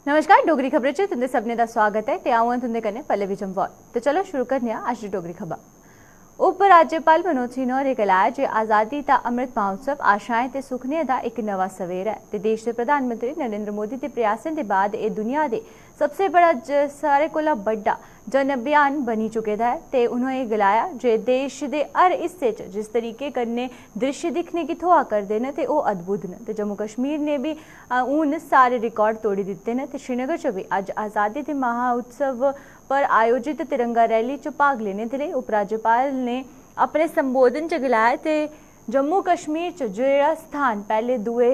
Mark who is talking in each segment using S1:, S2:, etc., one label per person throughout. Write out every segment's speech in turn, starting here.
S1: नमस्कार, डोगरी खबरें च तुंदे सभनें दा स्वागत है ते आऊं आं तुंदे कन्नै पल्लवी जम्वाल। तो चलो शुरू करने आं अज्ज दी डोगरी खबर। उप राज्यपाल मनोज सिन्हा होरें गलाया जे आज़ादी दा अमृत महोत्सव आशाएं ते सुखनें दा इक नवा सवेरा है ते देश दे प्रधानमंत्री नरेंद्र मोदी दे प्रयासें दे बाद एह् दुनिया दे सबसे बड़ा सारे कोला बड्डा जन अभियान बनी चुके दा है ते उन्होंने गलाया जे देश दे हर हिस्से च जिस तरीके कन्नै दृश्य दिक्खने गी थ्होआ करदे न ते ओह् अद्भुत न ते जम्मू कश्मीर ने भी हून सारे रिकॉर्ड तोड़ी दित्ते न ते श्रीनगर च भी अज्ज आज़ादी दे महोत्सव पर आयोजित तिरंगा रैली च भाग लेने दे लेई उपराज्यपाल ने अपने संबोधन च गलाया ते जम्मू कश्मीर च जेह्ड़ा स्थान पैह्ले दुए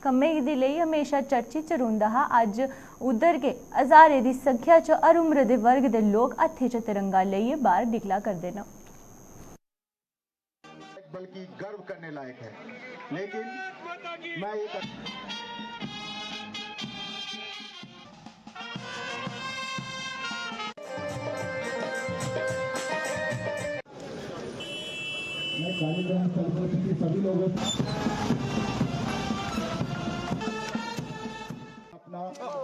S1: कम्में दे लेई हमेशा चर्चित च रौंह्दा हा, अज्ज उद्धर गै हज़ारें दी संख्या च हर उम्र दे वर्ग दे लोक हत्थें च तिरंगा लेइयै बाहर निकला करदे न।
S2: बल्कि गर्व करने लायक है, लेकिन मैं सभी लोगों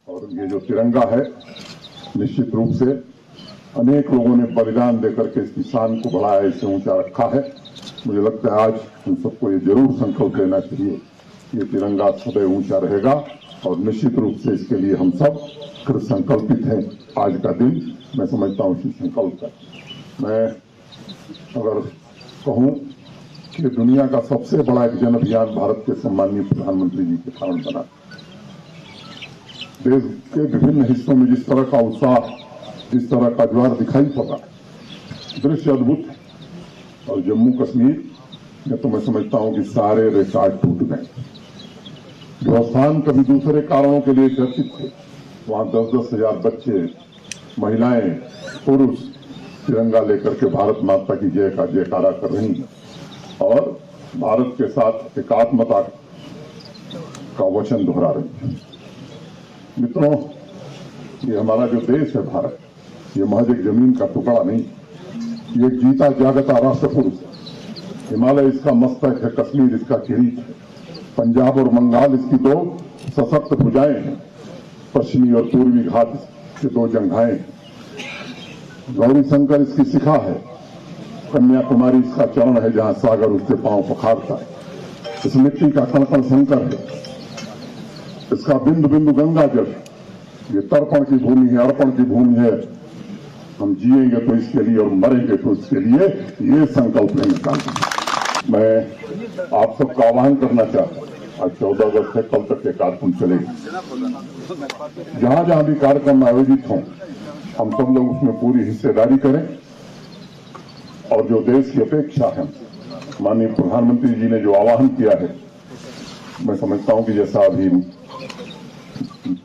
S3: और ये जो तिरंगा है निश्चित रूप से अनेक लोगों ने बलिदान देकर के इसकी शान को बढ़ाया, इसे ऊंचा रखा है। मुझे लगता है आज हम सबको ये जरूर संकल्प लेना चाहिए, ये तिरंगा सदैव ऊंचा रहेगा और निश्चित रूप से इसके लिए हम सब कृत संकल्पित हैं। आज का दिन मैं समझता हूँ इसी संकल्प का। मैं अगर कहूँ कि दुनिया का सबसे बड़ा एक जन अभियान भारत के सम्माननीय प्रधानमंत्री जी के कारण बना। देश के विभिन्न हिस्सों में जिस तरह का उत्साह, जिस तरह का ज्वार दिखाई पड़ा, दृश्य अद्भुत है। और जम्मू कश्मीर में तो मैं समझता हूं कि सारे रिकॉर्ड टूट गए। जो स्थान कभी दूसरे कारणों के लिए चर्चित थे, वहां 10-10 हजार बच्चे, महिलाएं, पुरुष तिरंगा लेकर के भारत माता की जय का जयकारा कर रही हैं और भारत के साथ एकात्मता का वचन दोहरा रही हैं। मित्रों, ये हमारा जो देश है भारत, ये महज एक जमीन का टुकड़ा नहीं, ये जीता जागता राष्ट्र पुरुष है। हिमालय इसका मस्तक है, कश्मीर इसका किरीट है, पंजाब और बंगाल इसकी दो सशक्त भुजाएं हैं, पश्चिमी और पूर्वी घाट इसकी दो जंघाएं हैं, गौरी शंकर इसकी शिखा है, कन्याकुमारी इसका चरण है जहां सागर उसके पांव पखारता है, इस मिट्टी का कण कण शंकर है, इसका बिंदु बिंदु गंगा जल है, ये तर्पण की भूमि है, अर्पण की भूमि है। हम जिएंगे तो इसके लिए और मरेंगे तो इसके लिए, ये संकल्प लेने का मैं आप सबका आह्वान करना चाहता हूं। आज 14 अगस्त है, कल तक ये कार्यक्रम चलेगा। जहां जहां भी कार्यक्रम आयोजित हों, हम सब लोग उसमें पूरी हिस्सेदारी करें और जो देश की अपेक्षा है, माननीय प्रधानमंत्री जी ने जो आह्वान किया है, मैं समझता हूं कि जैसा अभी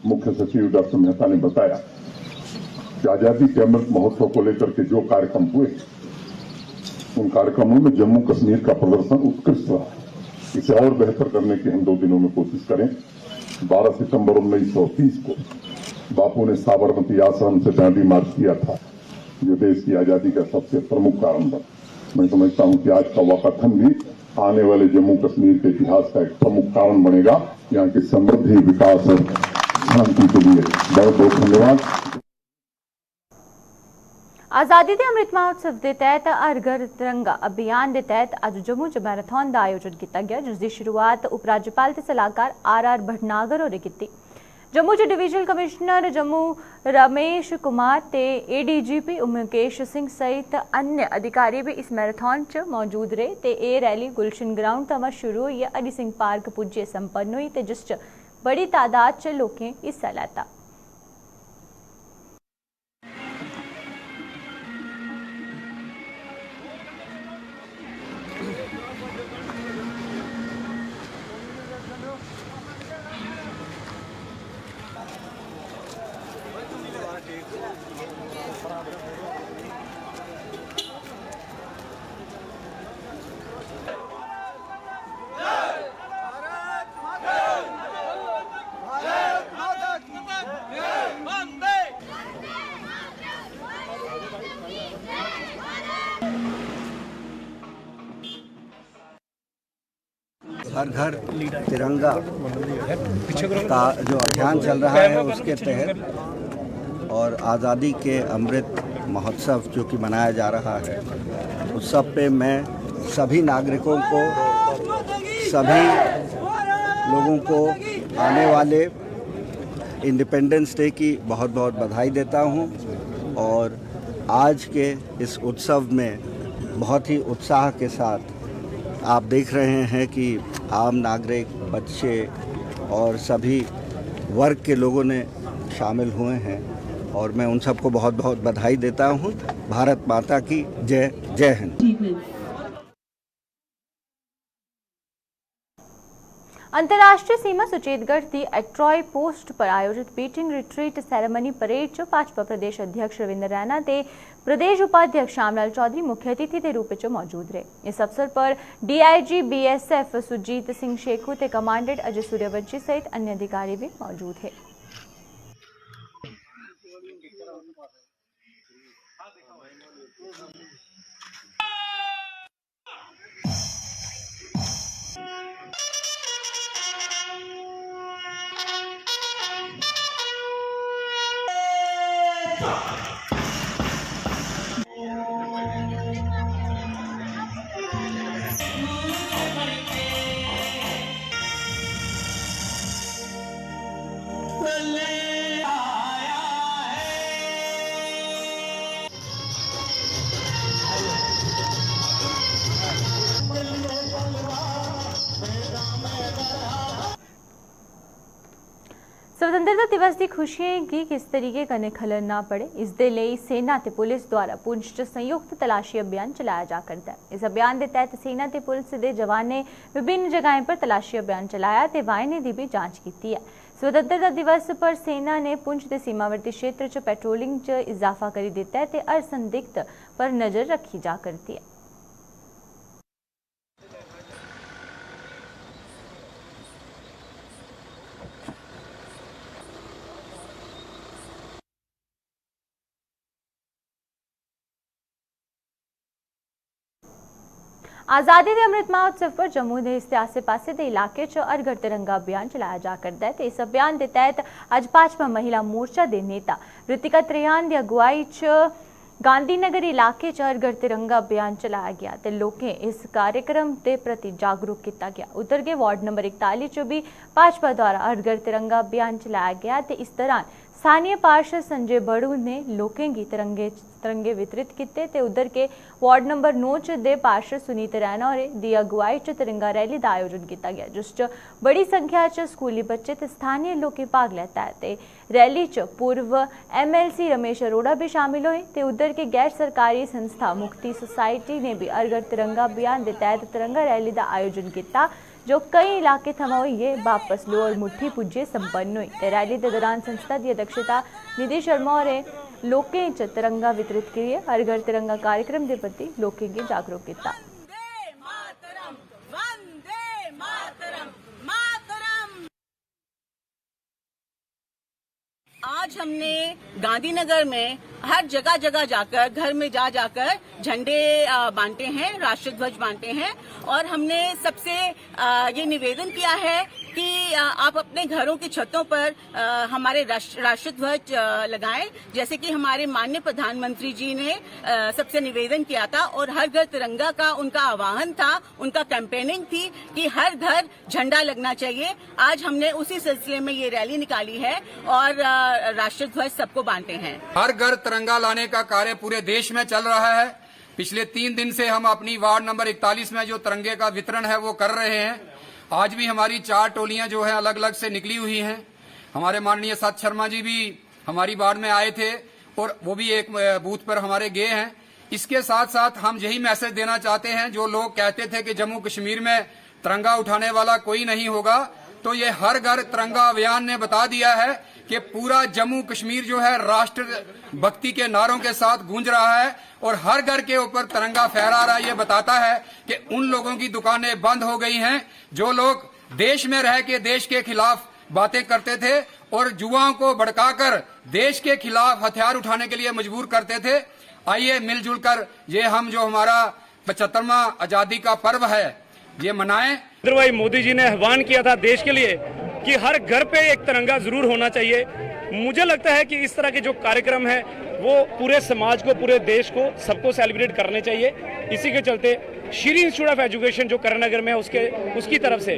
S3: मुख्य सचिव डॉक्टर मेहता ने बताया कि आजादी के अमृत महोत्सव को लेकर के जो कार्यक्रम हुए, उन कार्यक्रमों में जम्मू कश्मीर का प्रदर्शन उत्कृष्ट रहा। इसे और बेहतर करने की हम 2 दिनों में कोशिश करें। 12 सितंबर 1930 को बापू ने साबरमती आश्रम से दांडी मार्च किया था, जो देश की आजादी का सबसे प्रमुख कारण बना। मैं समझता हूं कि आज का वाकाथन भी आने वाले जम्मू कश्मीर के इतिहास का एक प्रमुख कारण बनेगा। यहाँ की समृद्धि, विकास और शांति के लिए बहुत बहुत धन्यवाद।
S1: आज़ादी दे अमृत महोत्सव के तहत हर घर तिरंगा अभियान के तहत अज जम्मू च मैराथन का आयोजन किया गया, जिसकी शुरुआत उपराज्यपाल के सलाहकार आर भटनागर होरें की। जम्मू च डिवीजनल कमिश्नर जम्मू रमेश कुमार ते ADGP मुकेश सिंह सहित अन्य अधिकारी भी इस मैराथन च मौजूद रहे ते एह् रैली गुलशन ग्राउंड थमां शुरू होइयै हरि सिंह पार्क पुज्जियै संपन्न हुई ते जिस च बड़ी तादाद च लोकें हिस्सा लैता।
S4: हर घर तिरंगा का जो अभियान चल रहा है उसके तहत और आज़ादी के अमृत महोत्सव जो कि मनाया जा रहा है, उस सब पे मैं सभी नागरिकों को, सभी लोगों को आने वाले इंडिपेंडेंस डे की बहुत बहुत बधाई देता हूं। और आज के इस उत्सव में बहुत ही उत्साह के साथ आप देख रहे हैं कि आम नागरिक, बच्चे और सभी वर्ग के लोगों ने शामिल हुए हैं और मैं उन सबको बहुत बहुत बधाई देता हूं। भारत माता की जय, जय हिंद।
S1: अंतर्राष्ट्रीय सीमा सुचेतगढ़ की एट्रॉय पोस्ट पर आयोजित बीटिंग रिट्रीट सैरेमनी परेड च भाजपा प्रदेश अध्यक्ष रविंद्र रैना ते प्रदेश उपाध्यक्ष श्यामलाल चौधरी मुख्य अतिथि के रूप में मौजूद रहे। इस अवसर पर डीआईजी बीएसएफ सुजीत सिंह शेखू ते कमांडेंट अजय सूर्यवंशी सहित अन्य अधिकारी भी मौजूद है। स्वतंत्रता दिवस की खुशियां की किस तरीके कने खलल ना पड़े, इस दे लई सेना ते पुलिस द्वारा पुंछ च संयुक्त तलाशी अभियान चलाया जा करता है। इस अभियान के तहत सेना ते पुलिस दे जवान ने विभिन्न जगहों पर तलाशी अभियान चलाया ते वाहने की भी जांच की है। स्वतंत्रता दिवस पर सेना ने पुंछ के सीमावर्ती क्षेत्र च पेट्रोलिंग च इजाफा कर दिता है ते असंदिग्ध पर नजर रखी जा करती है। आजादी के अमृत महोत्सव पर जम्मू के इसके आसे पासे के इलाके च हर घर तिरंगा अभियान चलाया जा करता है। इस अभियान के तहत अज भाजपा महिला मोर्चा के नेता ऋतिका त्रेहान की अगुवाई च गांधीनगर इलाके च हर घर तिरंगा अभियान चलाया गया ते लोकें इस कार्यक्रम के प्रति जागरूक किया गया। उधर के वार्ड नंबर 41 च भी भाजपा द्वारा हर घर तिरंगा अभियान चलाया गया ते इस दौरान स्थानीय पार्षद संजय बड़ू ने लोकें की तिरंगे वितरित किए ते उधर के वार्ड नंबर 9 च दे पार्षद सुनीत रैना और दी अगुवाई च तिरंगा रैली का आयोजन किया गया, जिस च बड़ी संख्या च स्कूली बच्चे ते स्थानीय लोग भाग लेता है ते रैली च पूर्व MLC रमेश अरोड़ा भी शामिल हुए ते उधर के गैर सरकारी संस्था मुक्ति सोसाइटी ने भी हर घर तिरंगा अभियान के तहत तिरंगा रैली का आयोजन किया, जो कई इलाके थमा हुई वापस लो और मुट्ठी पुजे संपन्न हुई। रैली के दौरान संस्था की अध्यक्षता निधि शर्मा और लोकें च तिरंगा वितरित किए हर घर तिरंगा कार्यक्रम के प्रति लोकें की जागरूक किया।
S5: आज हमने गांधीनगर में हर जगह जगह जाकर घर में जाकर झंडे बांटे हैं, राष्ट्रीय ध्वज बांटे हैं और हमने सबसे ये निवेदन किया है कि आप अपने घरों की छतों पर हमारे राष्ट्रीय ध्वज लगाएं, जैसे कि हमारे माननीय प्रधानमंत्री जी ने सबसे निवेदन किया था और हर घर तिरंगा का उनका आह्वान था, उनका कैंपेनिंग थी कि हर घर झंडा लगना चाहिए। आज हमने उसी सिलसिले में ये रैली निकाली है और राष्ट्रीय ध्वज सबको बांटे हैं।
S6: हर घर तिरंगा लाने का कार्य पूरे देश में चल रहा है। पिछले 3 दिन से हम अपनी वार्ड नंबर 41 में जो तिरंगे का वितरण है वो कर रहे हैं। आज भी हमारी 4 टोलियां जो है अलग अलग से निकली हुई हैं। हमारे माननीय सत शर्मा जी भी हमारी वार्ड में आए थे और वो भी एक बूथ पर हमारे गए हैं। इसके साथ साथ हम यही मैसेज देना चाहते हैं, जो लोग कहते थे कि जम्मू कश्मीर में तिरंगा उठाने वाला कोई नहीं होगा, तो ये हर घर तिरंगा अभियान ने बता दिया है कि पूरा जम्मू कश्मीर जो है राष्ट्र भक्ति के नारों के साथ गूंज रहा है और हर घर के ऊपर तिरंगा फहरा रहा है। ये बताता है कि उन लोगों की दुकानें बंद हो गई हैं जो लोग देश में रह के देश के खिलाफ बातें करते थे और युवाओं को भड़काकर देश के खिलाफ हथियार उठाने के लिए मजबूर करते थे। आइए मिलजुल कर ये हम जो हमारा 75वां आजादी का पर्व है ये मनाएं।
S7: नरेंद्र भाई मोदी जी ने आह्वान किया था देश के लिए कि हर घर पे एक तिरंगा जरूर होना चाहिए। मुझे लगता है कि इस तरह के जो कार्यक्रम है वो पूरे समाज को, पूरे देश को, सबको सेलिब्रेट करने चाहिए। इसी के चलते श्री इंस्टीट्यूट ऑफ एजुकेशन जो करण में है उसकी तरफ से,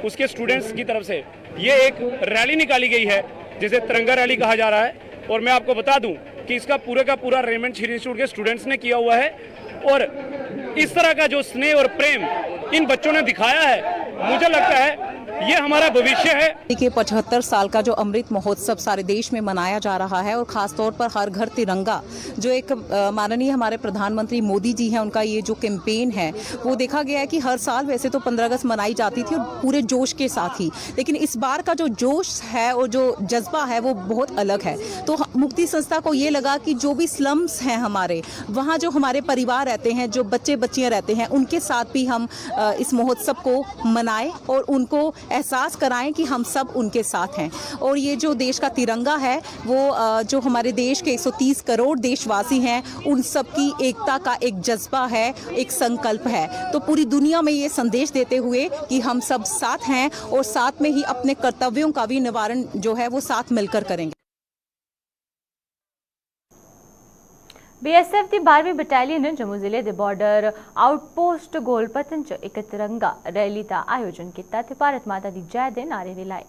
S7: उसके स्टूडेंट्स की तरफ से ये एक रैली निकाली गई है जिसे तिरंगा रैली कहा जा रहा है। और मैं आपको बता दूं कि इसका पूरे का पूरा अरेंजमेंट श्री इंस्टीट्यूट के स्टूडेंट्स ने किया हुआ है। और इस तरह का जो स्नेह और प्रेम इन बच्चों ने दिखाया है, मुझे लगता है ये हमारा भविष्य है।
S8: देखिए 75 साल का जो अमृत महोत्सव सारे देश में मनाया जा रहा है और खास तौर पर हर घर तिरंगा जो एक माननीय हमारे प्रधानमंत्री मोदी जी हैं, उनका ये जो कैंपेन है वो देखा गया है कि हर साल वैसे तो 15 अगस्त मनाई जाती थी और पूरे जोश के साथ ही, लेकिन इस बार का जो जोश है और जो जज्बा है वो बहुत अलग है। तो मुक्ति संस्था को ये लगा कि जो भी स्लम्स हैं हमारे, वहाँ जो हमारे परिवार रहते हैं, जो बच्चे बच्चियाँ रहते हैं, उनके साथ भी हम इस महोत्सव को मनाएं और उनको एहसास कराएं कि हम सब उनके साथ हैं। और ये जो देश का तिरंगा है वो जो हमारे देश के 130 करोड़ देशवासी हैं, उन सब की एकता का एक जज्बा है, एक संकल्प है। तो पूरी दुनिया में ये संदेश देते हुए कि हम सब साथ हैं और साथ में ही अपने कर्तव्यों का भी निवारण जो है वो साथ मिलकर करेंगे।
S1: BSF ਦੀ 12ਵੀਂ ਬਟਾਲੀਅਨ ਨੇ ਜੰਮੂ ਜ਼ਿਲ੍ਹੇ ਦੇ ਬਾਰਡਰ ਆਊਟਪੋਸਟ ਗੋਲਪਤਨ 'ਚ ਇੱਕ ਤਿਰੰਗਾ ਰੈਲੀ ਦਾ ਆਯੋਜਨ ਕੀਤਾ ਤੇ ਭਾਰਤ ਮਾਤਾ ਦੀ ਜੈ ਦੇ ਨਾਅਰੇ ਵੀ ਲਾਏ।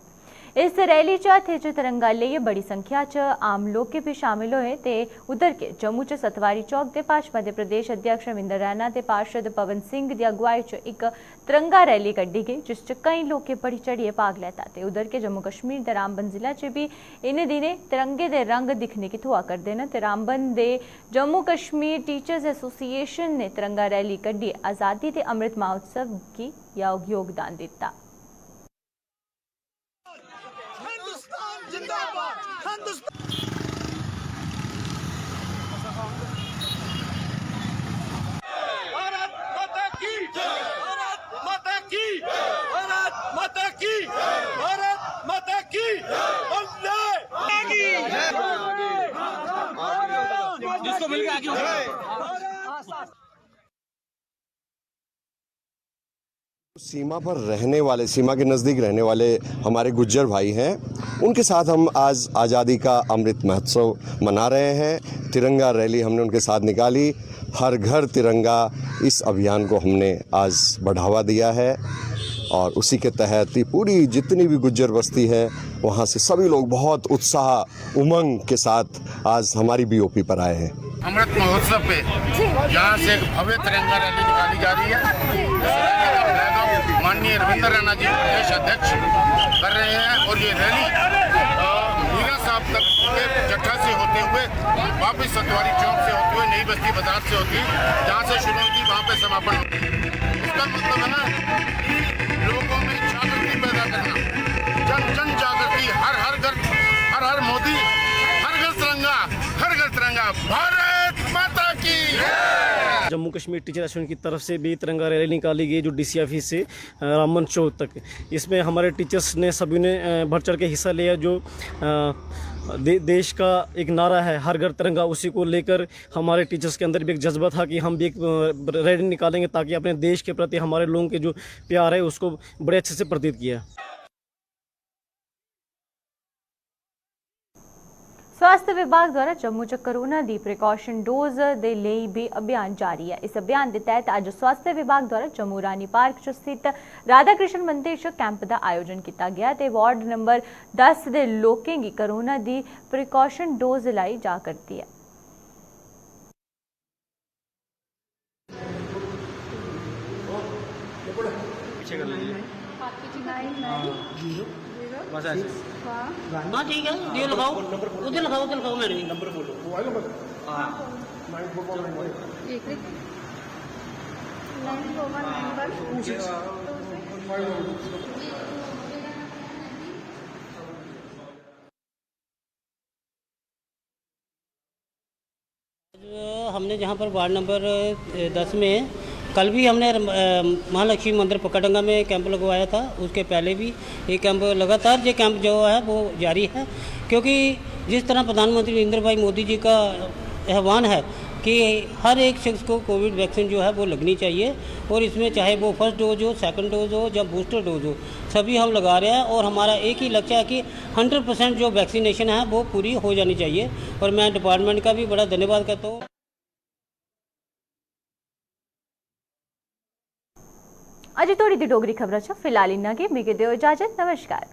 S1: इस रैली च हत्थे च तिरंगा लेइयै बड़ी संख्या च आम लोग भी शामिल होए ते उधर के जम्मू च सतवारी चौक दे भाजपा दे प्रदेश अध्यक्ष रविंदर रैना ते पार्षद पवन सिंह दी अगुवाई च एक तिरंगा रैली कड्ढी गई जिस च कई लोग बढ़ी चढ़िए भाग लैता ते उधर के जम्मू कश्मीर दे रामबन जिला च भी इन दिनें तिरंगे दे रंग दिखने की थुआ करदे न ते रामबन दे जम्मू कश्मीर टीचर्स एसोसिएशन ने तिरंगा रैली कड्ढी आज़ादी ते अमृत महोत्सव की योगदान दिता।
S9: सीमा पर रहने वाले, सीमा के नज़दीक रहने वाले हमारे गुज्जर भाई हैं, उनके साथ हम आज आज़ादी का अमृत महोत्सव मना रहे हैं। तिरंगा रैली हमने उनके साथ निकाली। हर घर तिरंगा इस अभियान को हमने आज बढ़ावा दिया है और उसी के तहत पूरी जितनी भी गुज्जर बस्ती है वहाँ से सभी लोग बहुत उत्साह उमंग के साथ आज हमारी BOP पर आए हैं।
S2: अमृत महोत्सव पे यहाँ से एक भव्य तिरंगा रैली निकाली जा रही है। माननीय रविंदर रैना जी प्रदेश अध्यक्ष कर रहे हैं और ये रैली मीरा साहब तक के जट्टा से होते हुए वापस सतवारी चौक से होते हुए नई बस्ती बाजार से होती है, जहाँ से शुरू होती वहाँ पे समापन होती है। इसका मतलब है ना कि लोगों में जागृति पैदा करना, जन जन जागृति, हर घर मोदी, हर घर तिरंगा, भारत माता की।
S7: जम्मू कश्मीर टीचर एसोसिएशन की तरफ से भी तिरंगा रैली निकाली गई जो DC ऑफिस से रामबन चौक तक। इसमें हमारे टीचर्स ने सभी ने बढ़ चढ़ के हिस्सा लिया। जो देश का एक नारा है हर घर तिरंगा, उसी को लेकर हमारे टीचर्स के अंदर भी एक जज्बा था कि हम भी एक रैली निकालेंगे ताकि अपने देश के प्रति हमारे लोगों के जो प्यार है उसको बड़े अच्छे से प्रतीत किया।
S1: स्वास्थ्य विभाग द्वारा जम्मू च कोरोना दी प्रिकॉशन डोज दे लेई भी अभियान जारी है। इस अभियान के तहत अज स्वास्थ्य विभाग द्वारा जम्मू रानी पार्क च स्थित राधा कृष्ण मंदिर च कैंप का आयोजन किया गया ते वार्ड नंबर 10 दे लोकें गी कोरोना दी प्रिकॉशन डोज लाई जा करती है।
S10: हाँ ठीक है, ये लगाओ, उधर लगाओ मैंने नंबर बोलो। हमने जहाँ पर वार्ड नंबर 10 में कल भी हमने महालक्ष्मी मंदिर पकड़ंगा में कैंप लगवाया था। उसके पहले भी ये कैंप लगातार ये कैंप जो है वो जारी है, क्योंकि जिस तरह प्रधानमंत्री नरेंद्र भाई मोदी जी का आह्वान है कि हर एक शख्स को कोविड वैक्सीन जो है वो लगनी चाहिए, और इसमें चाहे वो फर्स्ट डोज हो, सेकंड डोज हो या बूस्टर डोज हो, सभी हम लगा रहे हैं। और हमारा एक ही लक्ष्य है कि 100% जो वैक्सीनेशन है वो पूरी हो जानी चाहिए। और मैं डिपार्टमेंट का भी बड़ा धन्यवाद करता हूँ।
S1: अजे थोड़ी दी डोगरी खबर फिलहाल इन्ना के मिगे दियो इजाजत। नमस्कार।